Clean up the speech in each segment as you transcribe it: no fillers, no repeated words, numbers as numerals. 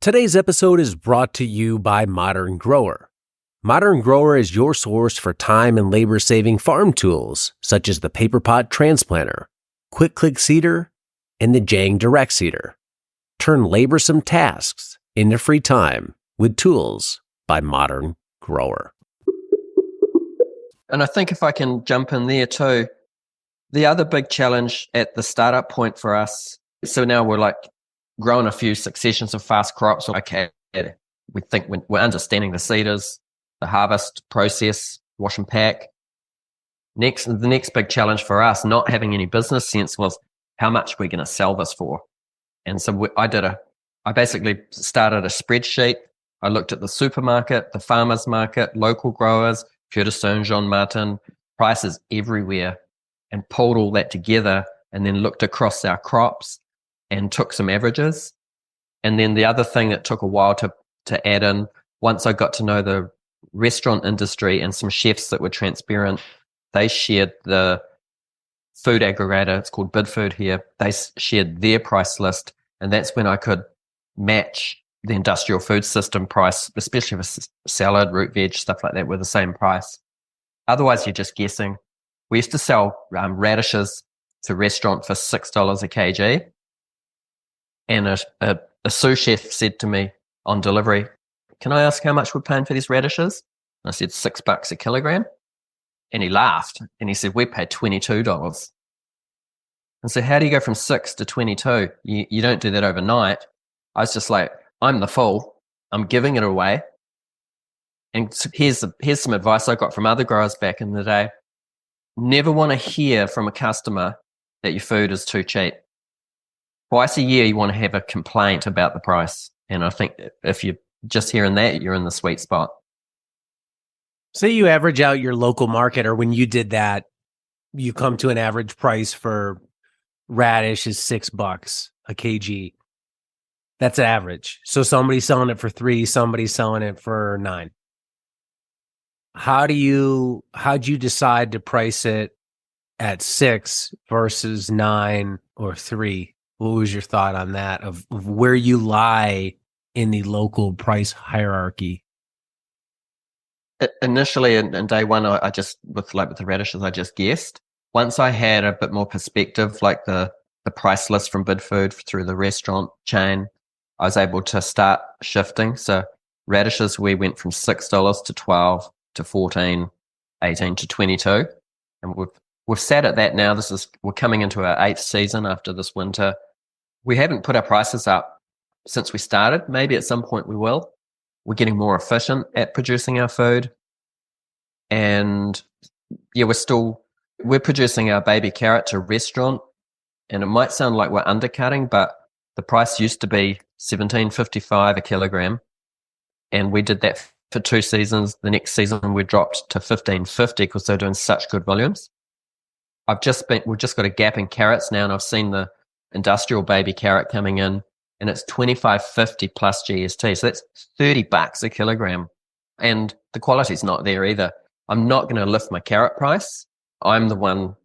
Today's episode is brought to you by Modern Grower. Modern Grower is your source for time and labor-saving farm tools, such as the Paper Pot Transplanter, Quick Click Seeder, and the Jang Direct Seeder. Turn laborsome tasks into free time with tools by Modern Grower. And I think if I can jump in there too, the other big challenge at the startup point for us, so now we're like growing a few successions of fast crops. Okay, we think we're understanding the seeders, the harvest process, wash and pack. The next big challenge for us, not having any business sense, was how much we're going to sell this for. And so I basically started a spreadsheet. I looked at the supermarket, the farmer's market, local growers, Pure de Saint-Jean Martin, prices everywhere, and pulled all that together and then looked across our crops and took some averages. And then the other thing that took a while to add in, once I got to know the restaurant industry and some chefs that were transparent, they shared the food aggregator, it's called Bidfood here, they shared their price list, and that's when I could match the industrial food system price, especially for salad, root veg, stuff like that, with the same price. Otherwise, you're just guessing. We used to sell radishes to restaurant for $6 a kg. And a sous chef said to me on delivery, "Can I ask how much we're paying for these radishes?" And I said, $6 a kilogram. And he laughed and he said, "We pay $22. And so how do you go from 6 to 22? You don't do that overnight. I was just like, I'm the fool. I'm giving it away. And so here's some advice I got from other growers back in the day. Never want to hear from a customer that your food is too cheap. Twice a year, you want to have a complaint about the price. And I think if you're just hearing that, you're in the sweet spot. Say you average out your local market, or when you did that, you come to an average price for radish is $6 a kg. That's average. So somebody's selling it for $3, somebody's selling it for $9. How'd you decide to price it at $6 versus $9 or $3? What was your thought on that of where you lie in the local price hierarchy? Initially, in day one, I just, with the radishes, I just guessed. Once I had a bit more perspective, like the price list from Bidfood through the restaurant chain, I was able to start shifting. So radishes, we went from $6 to $12 to $14, $18 to $22. And we've sat at that now. We're coming into our 8th season after this winter. We haven't put our prices up since we started. Maybe at some point we will. We're getting more efficient at producing our food. And yeah, we're producing our baby carrot to restaurant. And it might sound like we're undercutting, but the price used to be $17.55 a kilogram. And we did that for 2 seasons. The next season we dropped to $15.50 because they're doing such good volumes. We've just got a gap in carrots now, and I've seen the industrial baby carrot coming in, and it's $25.50 plus GST. So that's $30 a kilogram. And the quality's not there either. I'm not going to lift my carrot price. I'm the one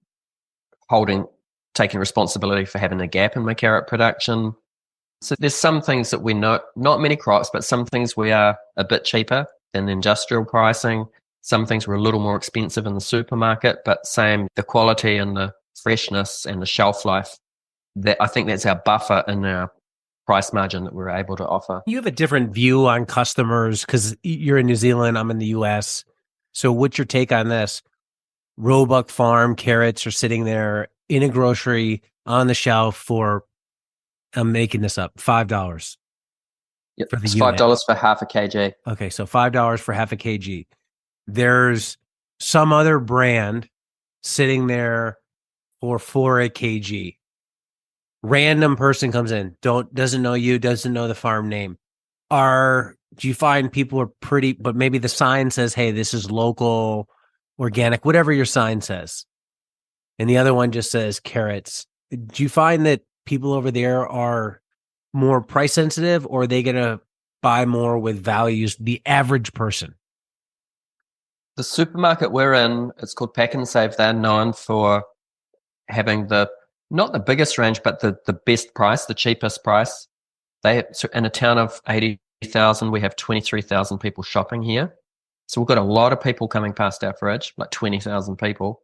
taking responsibility for having a gap in my carrot production. So there's some things that we know, not many crops, but some things we are a bit cheaper than the industrial pricing. Some things were a little more expensive in the supermarket, but same, the quality and the freshness and the shelf life, that I think that's our buffer in our price margin that we're able to offer. You have a different view on customers because you're in New Zealand, I'm in the US. So what's your take on this? Roebuck Farm carrots are sitting there in a grocery on the shelf for, I'm making this up, $5. Yep, for the it's unit. $5 for half a kg. Okay, so $5 for half a kg. There's some other brand sitting there for $4 a kg. Random person comes in, doesn't know you, doesn't know the farm name. Do you find people are pretty, but maybe the sign says, hey, this is local, organic, whatever your sign says. And the other one just says carrots. Do you find that people over there are more price sensitive, or are they going to buy more with values, the average person? The supermarket we're in, it's called Pack and Save. They're known for having not the biggest range, but the best price, the cheapest price. So in a town of 80,000, we have 23,000 people shopping here. So we've got a lot of people coming past our fridge, like 20,000 people.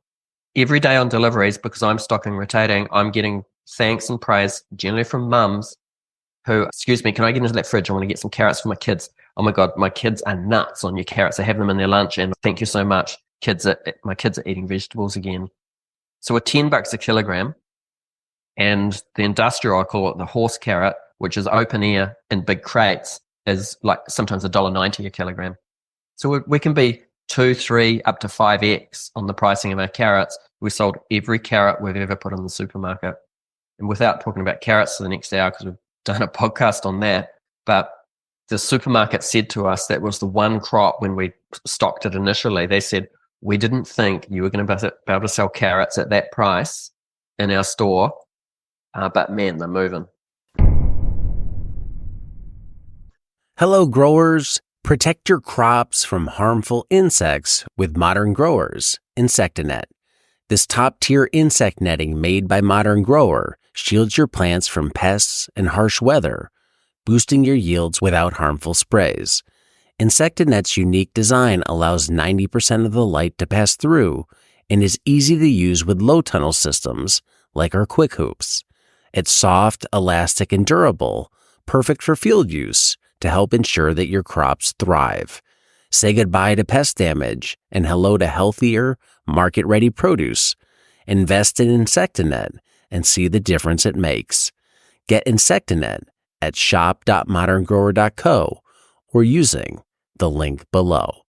Every day on deliveries, because I'm stocking rotating, I'm getting thanks and praise, generally from mums who, excuse me, can I get into that fridge? I want to get some carrots for my kids. Oh my God, my kids are nuts on your carrots. They have them in their lunch, and thank you so much. My kids are eating vegetables again. So we're $10 a kilogram. And the industrial, I call it the horse carrot, which is open air in big crates, is like sometimes $1.90 a kilogram. So we can be 2, 3, up to 5x on the pricing of our carrots. We sold every carrot we've ever put in the supermarket. And without talking about carrots for the next hour, because we've done a podcast on that, but the supermarket said to us that was the one crop when we stocked it initially. They said, we didn't think you were going to be able to sell carrots at that price in our store, but man, they're moving. Hello, growers. Protect your crops from harmful insects with Modern Growers Insectanet. This top-tier insect netting made by Modern Grower shields your plants from pests and harsh weather, boosting your yields without harmful sprays. Insectanet's unique design allows 90% of the light to pass through and is easy to use with low tunnel systems like our Quick Hoops. It's soft, elastic, and durable, perfect for field use to help ensure that your crops thrive. Say goodbye to pest damage and hello to healthier, market-ready produce. Invest in Insectanet and see the difference it makes. Get Insectanet at shop.moderngrower.co or using the link below.